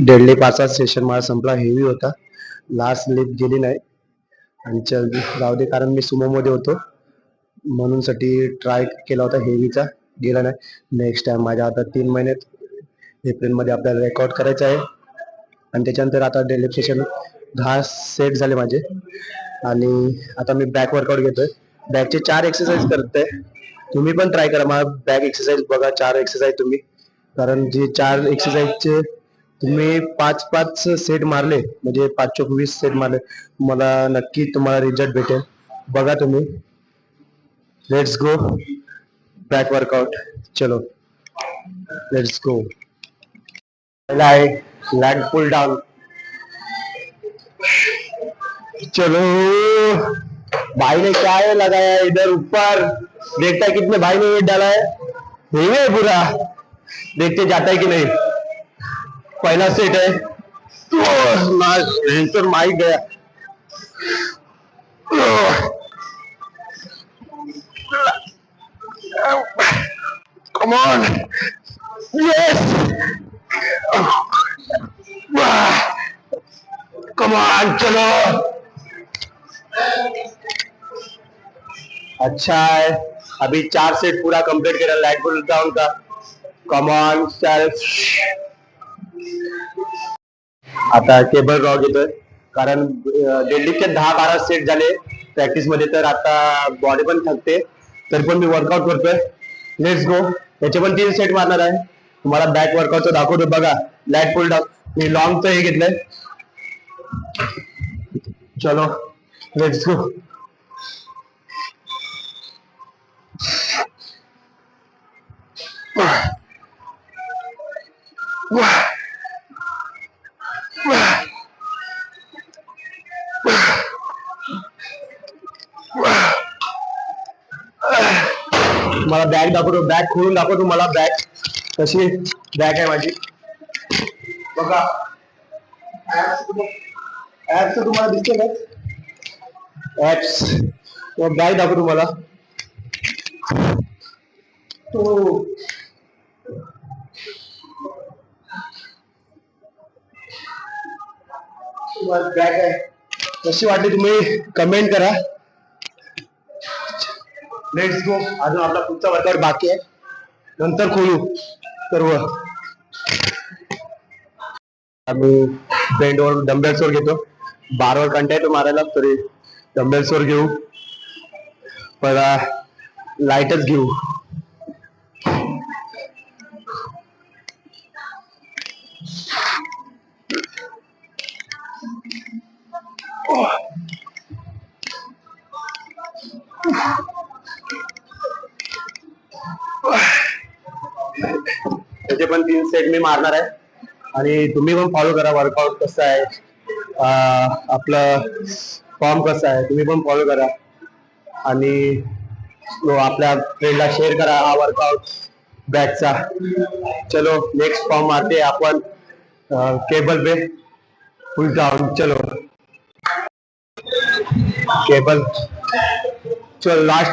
Deadly पाचचा session माझा संपला. Heavy होता, लास्ट लिफ्ट गेली नाही. आणि चल जाऊ दे, कारण मी सुमो मध्ये होतो म्हणून साठी ट्राय केला होता. हेवीचा गेला नाही. नेक्स्ट टाइम माझ्या आता 3 महिन्यात एप्रिलमध्ये आपल्याला रेकॉर्ड करायचं आहे. आणि त्याच्यानंतर आता डेडलिफ्ट सेशन 10 सेट झाले माझे. आणि आता मी बॅक वर्कआउट घेतोय. बॅकचे 4 एक्सरसाइज करतोय. तुम्ही पण ट्राय करा, मला बॅक एक्सरसाइज बघा. 4 एक्सरसाइज तुम्ही, कारण जे 4 एक्सरसाइजचे तुम्ही 5-5 सेट मारले, म्हणजे 5-20 सेट मारले, मला नक्की तुम्हाला रिझल्ट भेटेल. बघा तुम्ही. Let's go back workout. चलो लेट्स गो. पहला है लैग पुल डाउन. चलो, भाई ने क्या है लगाया है इधर ऊपर, देखता है कितने भाई ने वेट डाला है. नहीं है पूरा, देखते जाता है कि नहीं. पहला सेट है, तो माइक गया. Come on, yes, come on, चलो. अच्छा है, अभी 4 सेट पूरा कंप्लीट करा लैग पुल डाउन का. कम ऑन चल. आता केबल रॉ घेतोय, कारण डेडलिफ्टचे 10-12 सेट झाले प्रॅक्टिस मध्ये, तर आता बॉडी पण थकते, तरी पण मी वर्कआउट करतोय. Let's go. त्याचे पण 3 सेट मारणार आहे. तुम्हाला बॅक वर्कआउट दाखवतो बघा. लॅग पुल डाऊन मी लॉंगचं हे घेतलंय. चलो लेट्स गो. मला बॅग दाखवतो, बॅग खोलून दाखवतो. मला बॅग कशी बॅग आहे माझी बघा. ऍप्स तुम्हाला दिसते ना, ऍप्स बॅग दाखवतो मला. तो बॅग आहे. कशी वाटली तुम्ही कमेंट करा. Let's go. अजून आपला पुढचा वर्कआउट बाकी आहे, नंतर खोलू सर्व. आम्ही बेंडवर डंबेल्सवर घेतो. बारवर कंटा येतो मारायला, तरी डंबेल्सवर घेऊ. पहिला लाईटच घेऊ. त्याचे पण 3 सेट मी मारणार आहे. आणि तुम्ही पण फॉलो करा. वर्कआउट कसं आहे, आपलं फॉर्म कसं आहे, तुम्ही पण फॉलो करा. आणि आपल्या फ्रेंडला शेअर करा हा वर्कआउट बॅकचा. चलो नेक्स्ट फॉर्म मारते आपण केबल पे फुल डाउन. चलो केबल. चलो लास्ट.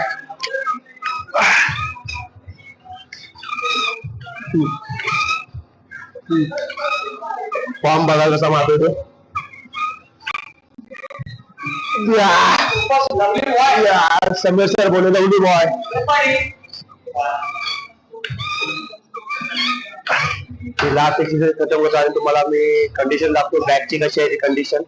फॉर्म बघा कसा मारतोय तो. यार समीर सर बोले लवली बॉय. लास्ट एक्सरसाइज खतम होत आहे. तुम्हाला मी कंडिशन दाखवतो बॅकची कशी आहे ती कंडिशन.